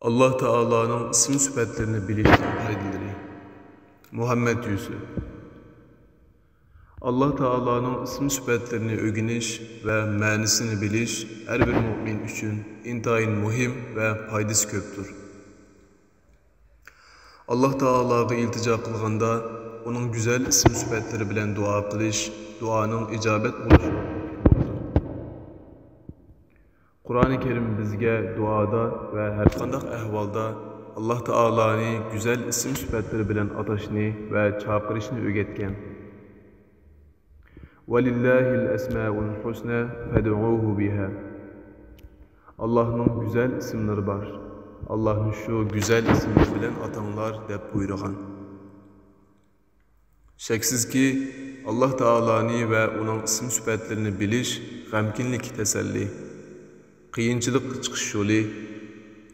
Allah Teala'nın isim sübetlerini bilişten faydaları. Muhammed Yüzü. Allah Teala'nın isim sübetlerini öğreniş ve mənisini biliş her bir mümin üçün intayın muhim ve faydası köptür. Allah Teala'ya iltica kılganda onun güzel isim sübetleri bilen dua kılış, duanın icabet oluşu. Kur'an-ı Kerim bizge duada ve her qandaq ahvalda Allah Teala'nı güzel isim sübetleri bilen ataşını ve çağırışını öğretken. وَلِلَّهِ الْأَسْمَاءُ الْحُسْنَى فَدْعُوهُ بِهَا. Allah'ın güzel isimleri var. Allah'ın şu güzel isimleri bilen atanlar dep buyurgan. Şeksiz ki Allah Teala'nı ve onun isim sübetlerini biliş, gamkinlik teselli, qiyinchilik chiqish yo'li,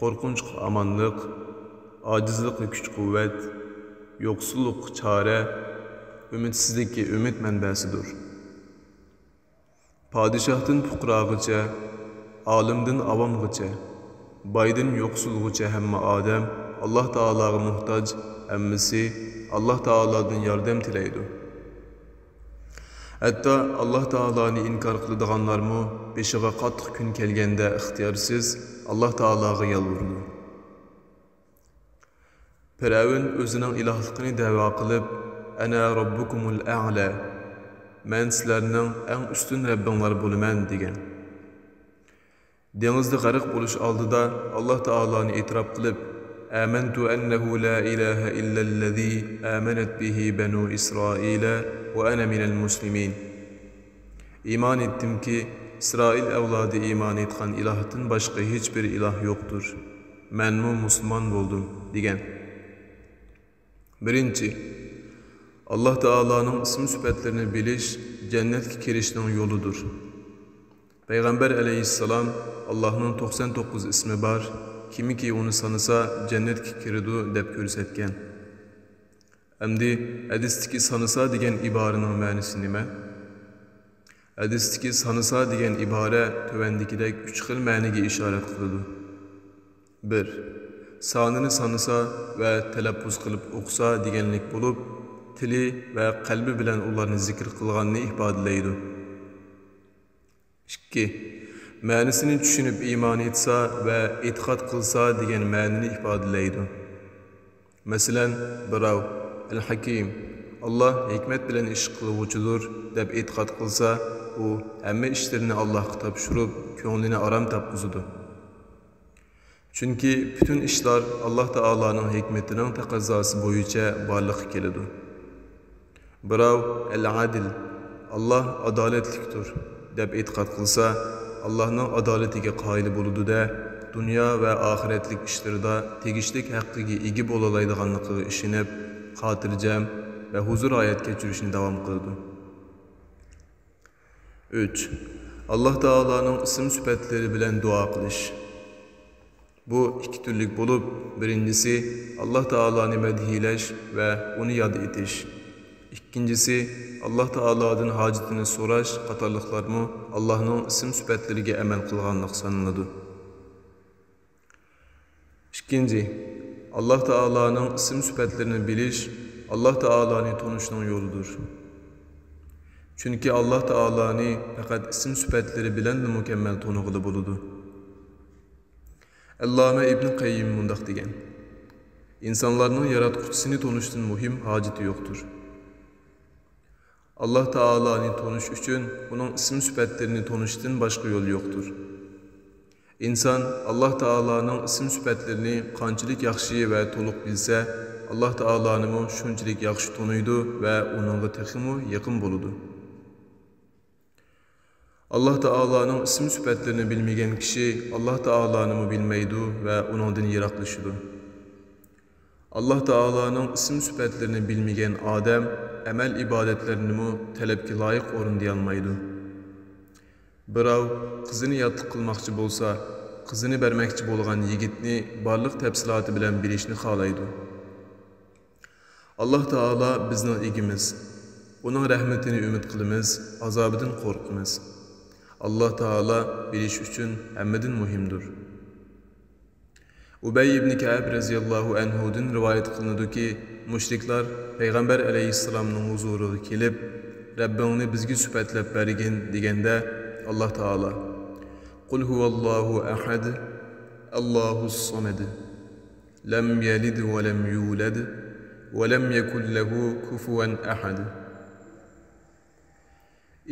qo'rqinch amonlik, ojizlik kuch quvvat, yo'qsullik chora, umidsizlik umid manbasidir. Padişahdan fuqrog'icha, olimdan avomgacha, boydan yo'qsulg'icha hamma odam Allah Taologa muhtoj, hammasi Allah Taolodan yordam tilaydi. Hatta Allah Teala'nı inkar kılıdığanlarmı beşiğe qattiq kun kelgende ixtiyarsız Allah Teala'ga yalvardı. Firavun özünün ilahlıqını dava qılıp, "Ana rabbukumul a'la." "Men sizlerning eng üstün Rabbinglar boluman" degan. Dengizde g'arq bo'lish oldida Allah Teala'nı e'tirof qilib, "Amantu annahu la ilaha illallazi amanat bihi banu Israila ve ana minel muslimin." İman ettim ki İsrail evladı iman etkan ilahdan başka hiçbir ilah yoktur. Men mu Müslüman oldum degan. Birinci, Allah Teala'nın isim sübetlerini biliş cennetke kirişinin yoludur. Peygamber aleyhisselam Allah'ın 99 ismi var. Kimi ki onu sanısa cennetke kiridu dep görsetken. Endi hadistiki sanısa degen ibarenin ma'nisi nima? Hadistiki sanısa degen ibare tövendikidek 3 xil ma'niga ishorat qiladi. 1. Sanını sanısa ve telaffuz qilib o'qisa deganlik bo'lib, tili ve qalbi bilan ularni zikr qilganini ifodalaydi. 2. Ma'nisini tushunib iymon etsa ve e'tiqod qilsa degan ma'nini ifodalaydi. Masalan, birov El-Hakim, Allah hikmet bilen iş qiluvchidir deb e'tiqod qilsa, u hamma ishlarini Allohga topshirib, ko'nglini aram topqizadi. Chunki bütün ishlar Allah Teala'nın hikmetining taqozosi bo'yicha borliqqa keladi. Birov El-Adil, Allah adolatlikdir deb e'tiqod qilsa, Allah'ning adolatiga qoyil bo'ladi-da, dunyo va oxiratlik ishlarida tegishlik haqqiga ega bo'lalaydiganligiga ishonib, xotirjam ve huzur hayat geçirişini devam kıldı. 3. Allah Teala'nın isim sübetleri bilen dua kılış. Bu iki türlük bulup, birincisi Allah Teala'nı medhileş ve onu yad etiş. İkincisi Allah Teala'nın hacetini soraş, qatarlıqlar mı Allah'ın isim sübetlerine emel kılganlık sanıldı. İkinci, Allah Teala'nın isim sübetlerini biliş, Allah Teala'nı tanışının yoludur. Çünkü Allah Teala'nı fakat isim sübetleri bilen de mükemmel tanıgılı buludu. Allame İbn Qayyim mundaq degen. İnsanların yaratquchisini tanıştın muhim haceti yoktur. Allah Teala'nı tanış üçün onun isim sübetlerini tanıştın başka yol yoktur. İnsan Allah Teala'nın isim sübetlerini qanchalik yaxshi ve to'liq bilse, Allah Teala'nı mı şunçilik yaxshi tanıydı ve onunla texmi yakın buludu. Allah Teala'nın isim sübetlerini bilmegen kişi Allah Teala'nı mı bilmeydi ve onundan yiraklaşıdı. Allah Teala'nın isim sübetlerini bilmegen adam emel ibadetlerini mi talebki layık orundayalmaydı. Birov qizini yatliq qilmoqchi bo'lsa, qizini bermoqchi bo'lgan yigitni barliq tafsiloti bilan bilishni xohlaydi. Allah Teala bizning egimiz. Onun rahmetini ümid qilamiz, azobidan qo'rqamiz. Allah Teala bilish uchun hammadan muhimdir. Ubey ibn Ka'b raziyallahu anhu'dan rivoyat qilinadiki, mushriklar payg'ambar alayhissalomning huzuriga kelib, Rabbingni bizga sifatlab bergin deganda, Alloh taolo: "Qul huvallohu ahad, Allohus samad, lam yalid va lam yulad, va lam yakul lahu kufuwan ahad."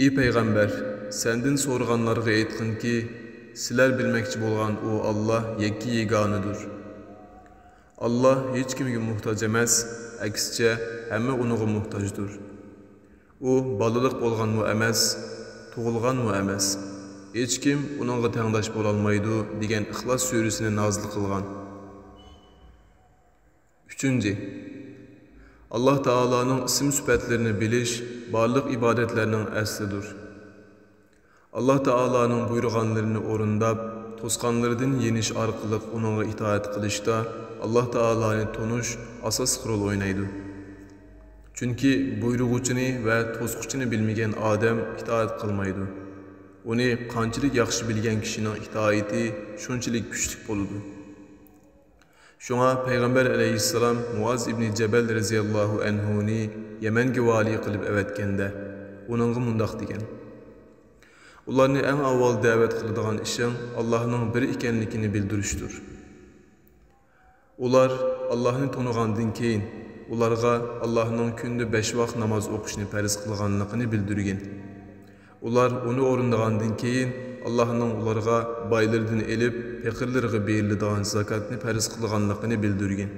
Ey payg'ambar, senden so'rganlarga aytqinki, sizlar bilmekçi bo'lgan o Allah yakki yeganidir. Allah hech kimga muhtoj emas, aksicha hamma uniga muhtojdir. U balaliq bo'lganmi emas, tug'ilganmi emas. Hech kim uningga tengdosh bo'la olmaydi degan Ixlos surasini nozil qilgan. 3. Allah Taoloning ism sifatlarini bilish barliq ibodatlarning aslidir. Allah Taoloning buyurganlarini o'rindab, to'sqanlardan yenish orqali uningga itoat qilishda Allah Taoloni tonish asosiy rol o'ynaydi. Chunki buyrug'uchini va to'squchini bilmagan odam itoat qilmaydi. Uni qanchalik yaxshi bilgan kishining itoati shunchalik kuchli bo'ladi. Shunga payg'ambar alayhissalom Muaz ibn Jabal raziyallohu anhuni Yamanga vali qilib avatganda uningga mundoq degan: "Ularni eng avval da'vat qiladigan ishing Allohning bir ekanligini bildirishdir. Ular Allohni tonigandan keyin ularga Allohning kunda 5 vaqt namoz o'qishni farz qilganligini bildirgin. Ular uni o'rindagandan keyin Allohning ularga boylardan elib, faqirlarga beriladigan zakatni farz qilganligini bildirgin."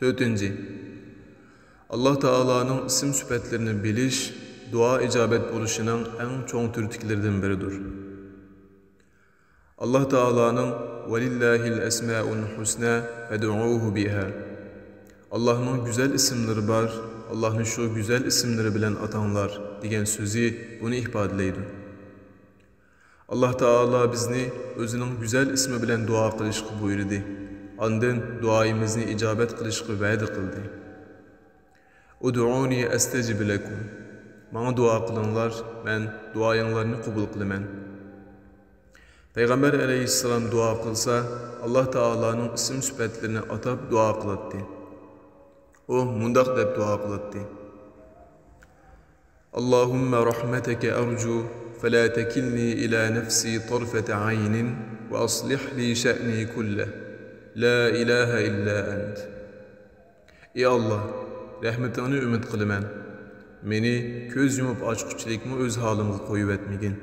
4. Allah Taoloning ism sifatlarini bilish dua icabet buluşunun en çoğun türtüklerden biridir. Allah Teala'nın وَلِلَّهِ الْأَسْمَاءُ الْحُسْنَى فَدُعُوهُ بِهَا. Allah'ın güzel isimleri var, Allah'ın şu güzel isimleri bilen atanlar diyen sözü bunu ihbadleydi. Allah Teala bizni özünün güzel ismi bilen dua kılışkı buyurdu. Andın duayımızı icabet kılışkı vaadi kıldı. "Udu'uni estecib lekum." Bana dua kılınlar, ben duayanlarını kabul kılımən. Peygamber aleyhisselam dua kılsa, Allah Teala'nın isim sübetlerini atab dua kılattı. O mundaq deb dua kılattı: "Allahümme rahmeteke ercu, fela tekilni ila nefsi tarfete aynin, ve aslih li şe'ni kulle, la ilahe illa ent." Ey Allah, rahmetini ümit kılımən. Meni köz yumup açqıçılıkmı öz halımı koyup etmegin.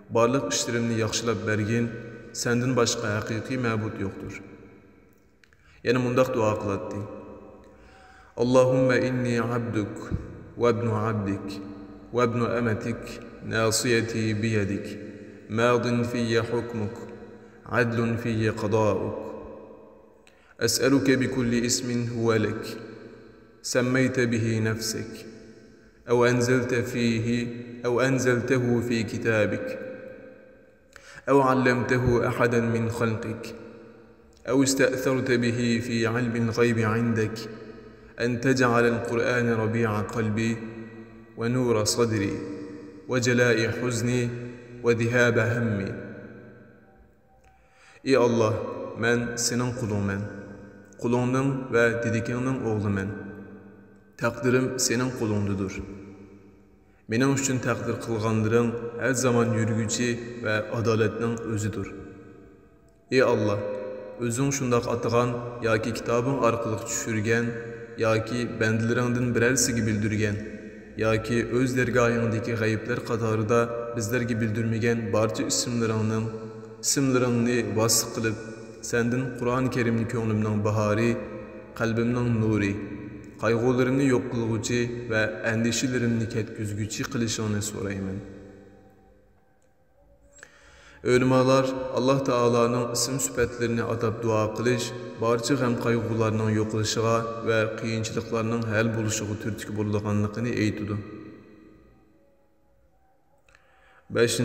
Barlıq işlerimni yaxşılap bergin, senden başka hakiki mabud yoktur. Yani mundaq dua kılattı: "Allahümme inni abduk, ve ibnu abdik, ve ibnu amatik, nasiyeti biyedik, madin fiyye hukmuk, adlun fiyye qada'uk. Es'eluke bi kulli ismin huve lek, semmeyte bihi nefsek, أو أنزلته في كتابك أو علمته أحدا من خلقك أو استأثرت به في علم الغيب عندك أن تجعل القرآن ربيع قلبي ونور صدري وجلاء حزني وذهاب همي." Ey Allah, mən senin kulunmen, kulunun ve dedikinin oğlumen. Takdirim senin kulundudur. Benim üçün takdir kılgandırın her zaman yürgücü ve adaletinin özüdür. Ey Allah, özün şundaq atıgan, ya ki kitabın arqılıq düşürgen, ya ki bəndilərindən birərsiga bildirgen, ya ki öz dergahındaki gayipler qatarıda bizlerge bildirmegen barcha isimlerini vasıf qilib, senden Kur'an-ı Kerimni könglimning bahari, qalbimning nuri, qayg'ularimni yo'q qilguvchi va andishilarimni ketkizguvchi qilishingni so'rayman. Ulamolar Allah Taola'nın isim sifatlarini atab dua qilish barcha g'am qayg'ularning yo'qilishiga va qiyinchiliklarning hal bo'lishiga turtki bo'lganligini aytadi. 5.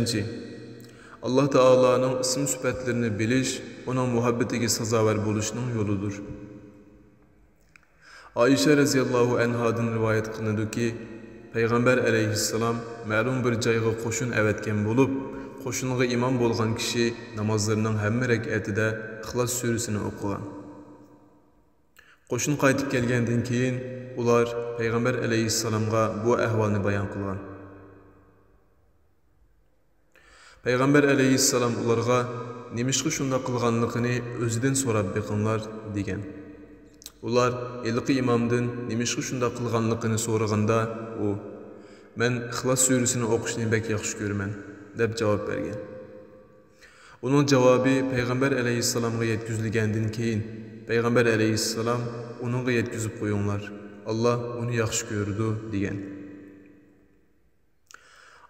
Allah Taola'nın isim sifatlarini bilish onun muhabbetiga sazovar bo'lishning yo'lidir. Ayşe raziyallahu anhadan rivayet qilindi ki, Peygamber aleyhisselam ma'lum bir joyga qo'shin avatgan bo'lib, qo'shiniga imom bo'lgan kishi namozlarining hamma rak'atida Ixlos surasini o'qigan. Qo'shin qaytib kelgandan keyin ular payg'ambar alayhissalomga bu ahvolni bayon qilgan. Payg'ambar alayhissalom ularga nimishqa shunda qilganligini o'zidan so'rab beqinglar degan. Ular ilqi imomdan nimishqa shunda qilganligini so'raganda u "Men Ixlos surasini o'qishni bek yaxshi ko'raman" deb javob bergan. Uning javobi payg'ambar alayhissalomga yetkazilgandan keyin payg'ambar alayhissalom uningga yetkazib qo'yinglar. Alloh uni yaxshi ko'rdi degan.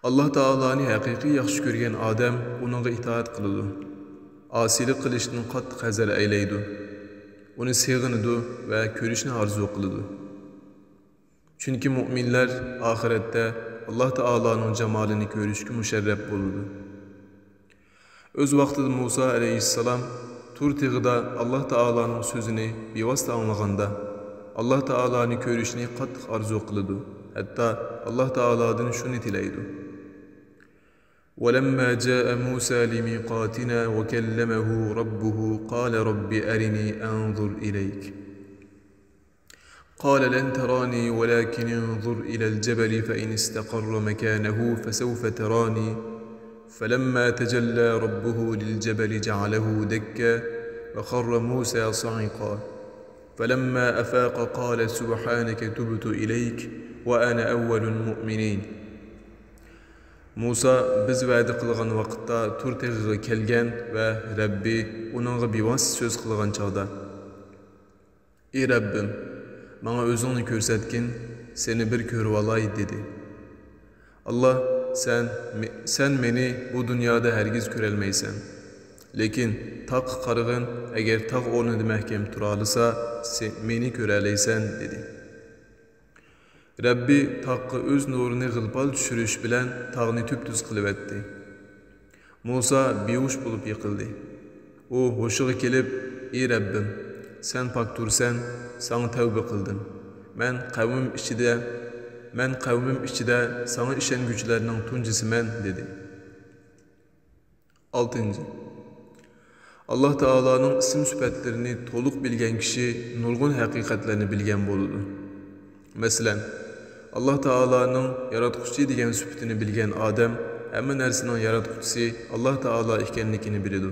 Alloh taoloni haqiqiy yaxshi ko'rgan odam uningga itoat qiladi. Osiylik qilishdan qattiq hazar aylaydi. Uni sevg'inadi va ko'rishni orzu qiladi. Chunki mu'minlar oxiratda Alloh taoloning jamolini ko'rishga musharraf bo'ladi. O'z vaqtida Musa alayhissalom Tur tig'ida Alloh taoloning so'zini bevosita anglaganda Alloh taoloni ko'rishni qattiq orzu qiladi. Hatto Alloh taolodan shuni tilaydi. وَلَمَّا جَاءَ مُوسَى لِمِيقَاتِنَا وَكَلَّمَهُ رَبُّهُ قَالَ رَبِّ أَرِنِي أَنظُرْ إِلَيْكَ قال لن تراني ولكن انظر إلى الجبل فإن استقر مكانه فسوف تراني فلما تجلى ربه للجبل جعله دكا وخر موسى صعقا فلما أفاق قال سبحانك تبت إليك وأنا أول المؤمنين. Musa biz va'da qilgan vaqtda Tur tag'iga kelgan va Rabbi uningga bevosita so'z qilgan chog'da "Ey Rabbim, bana o'zingni ko'rsatgin, seni bir ko'rib olay" dedi. Alloh sen meni bu dunyoda hargiz ko'rolmaysan. Lekin taq qarig'in agar taq o'rnida mahkam tura olsa, sen meni ko'ralaysan dedi. Rabbi taqqa o'z nurini g'ilpal tushirish bilan tog'ni tub-tuz qilib etdi. Musa behush bo'lib yiqildi. U hushiga kelib, "Ey Rabbim, sen pok tursan, sana tavba qildim. Men qavmim ichida sana ishonguchilarning tunjisiman" dedi. 6. Alloh taoloning ism sifatlarini to'liq bilgan kishi nurg'un haqiqatlarni bilgan bo'ladi. Masalan, Alloh taoloning yaratquchi degan sifatini bilgan odam hamma narsaning yaratquchisi Alloh taolo ekanligini biladi.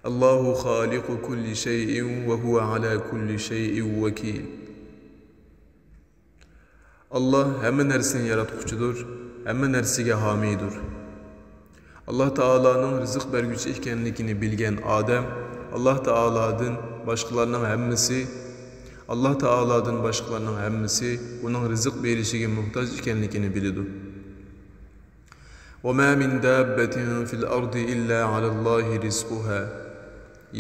Allohu xoliqu kulli shay'in va huwa ala kulli shay'in vakil. Alloh hamma narsani yaratquchidir, hamma narsaga homiydir. Alloh taoloning rizq berguchi ekanligini bilgan odam Alloh taolodan boshqalarning hammasi uning rizq berishiga muhtoj ekanligini biladi. Wa ma min dabbatin fil ardi illa alallahi rizquha.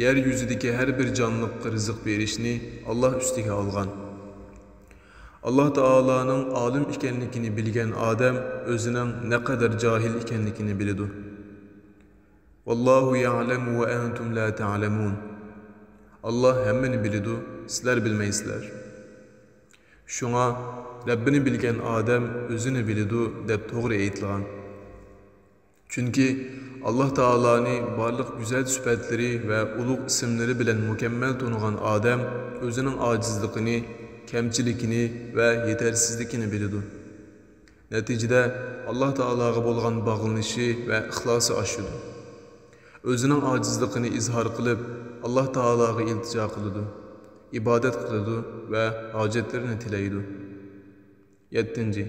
Yer yuzidagi har bir jonliqqa rizq berishni Alloh ustiga olgan. Alloh taoloning olim ekanligini bilgan odam o'zining naqadar johil ekanligini biladi. Vallohu ya'lamu va antum la ta'lamun. Alloh hammani biladi, sizlar bilmaysizlar. Shunga Rabbini bilgan odam o'zini biladi deb to'g'ri aytilgan. Chunki Alloh taoloni barliq go'zal sifatlari va ulug' ismlari bilan mukammal tonigan odam o'zining ojizligini, kamchiligini va yetarsizligini biladi. Natijada Alloh taologa bo'lgan bog'lanishi va ixlosi oshadi. O'zining ojizligini izhor qilib, Alloh taologa iltijo qiladi, ibodat qiladi va hojatlarini tilaydi. 7.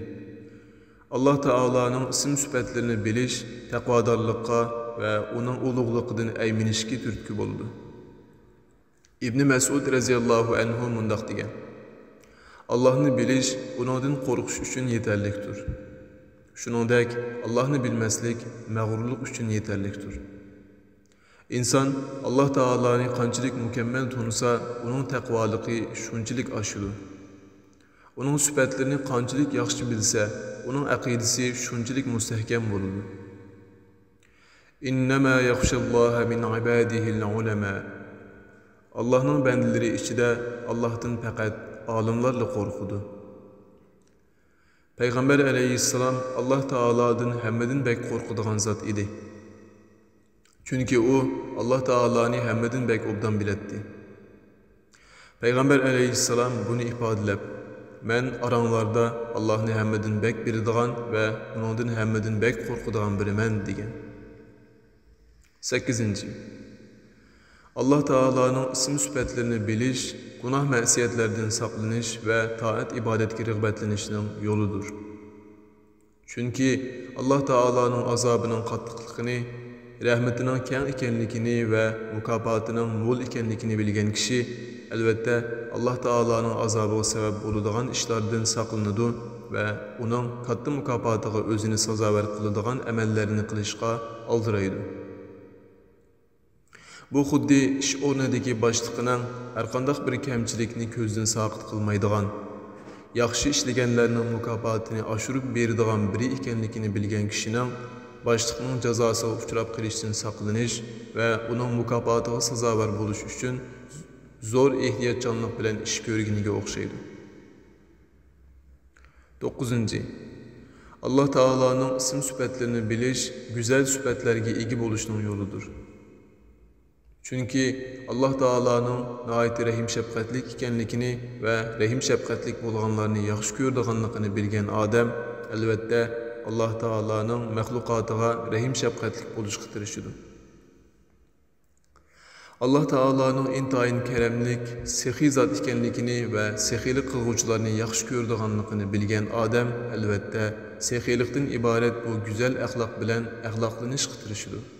Alloh taoloning ism sifatlarini bilish taqvodorlikqa va uning ulug'ligidan ayminishga turtki bo'ldi. Ibn Mas'ud raziyallohu anhu mundaq degan: Allohni bilish uningdan qo'rqish uchun yetarlikdir. Shuningdek, Allohni bilmaslik mag'rurlik uchun yetarlikdir. İnsan Alloh taoloni qanchalik mukammal tunsa, uning taqvoligi shunchalik oshadi. Uning sifatlarini qanchalik yaxshi bilsa, uning aqidasi shunchalik mustahkam bo'ladi. Innama yaxshalloha min ibadihil ulama. Allohning bandalari ichida Allohdan faqat olimlarla qo'rqadi. Peygamber aleyhisselam Allah Taala'dan hemmedin bek korkuduğun zat idi. Çünkü o Allah Taala'nı hemmedin bek obdan biletti. Peygamber aleyhisselam bunu ifadelep, "Men aranlarda Allah'ını hemmedin bek bildiğin ve ondan hemmedin bek korkuduğun birimen" degen. 8. Allah Taala'nın isim süpetlerini biliş, günah məsiyetlerden saklanış ve taat ibadet rıgbetlenişinin yoludur. Çünkü Allah Taala'nın azabının katlıklıkını, rahmetinin keng ikenlikini ve mukafatının mol ikenlikini bilgen kişi, elbette Allah Taala'nın azabı sebep oluduğun işlerden saklanıdı ve onun katlı mukafatıga özünü sazaver kılıdığın emellerini kılışqa aldıraydı. Bu xuddi iş o'rnidagi boshliqning har qanday bir kamchilikni ko'zdan saqit qilmaydigan, yaxshi ishlaganlarning mukofotini oshirib beradigan biri ekanligini bilgan kishining boshliqning jazosiga uchrab qolishdan saqlanish va uning mukofotiga sazovor bo'lish uchun zo'r ehtiyotchanlik bilan ish ko'rganiga o'xshaydi. 9. Allah Taala'nın isim süpetlerini bilish, güzel süpetlerge ega bo'lishning yo'lidir. Çünkü Allah Taala'nın nəhayət rəhim şəfqətlik ekanligini ve rəhim şəfqətlik bolğanlarını yaxşı gördüğünlüğünü bilgen Adem, elbette Allah Taala'nın məxluqatıga rəhim şəfqətlik bolışqa tirişidir. Allah Taala'nın intayin keremlik, sehi zat ekanligini ve sehilik qılğucularını yaxşı gördüğünlüğünü bilgen Adem, elbette sehilikten ibaret bu güzel əxlaq bilen əxlaqlanışqa tirişidir.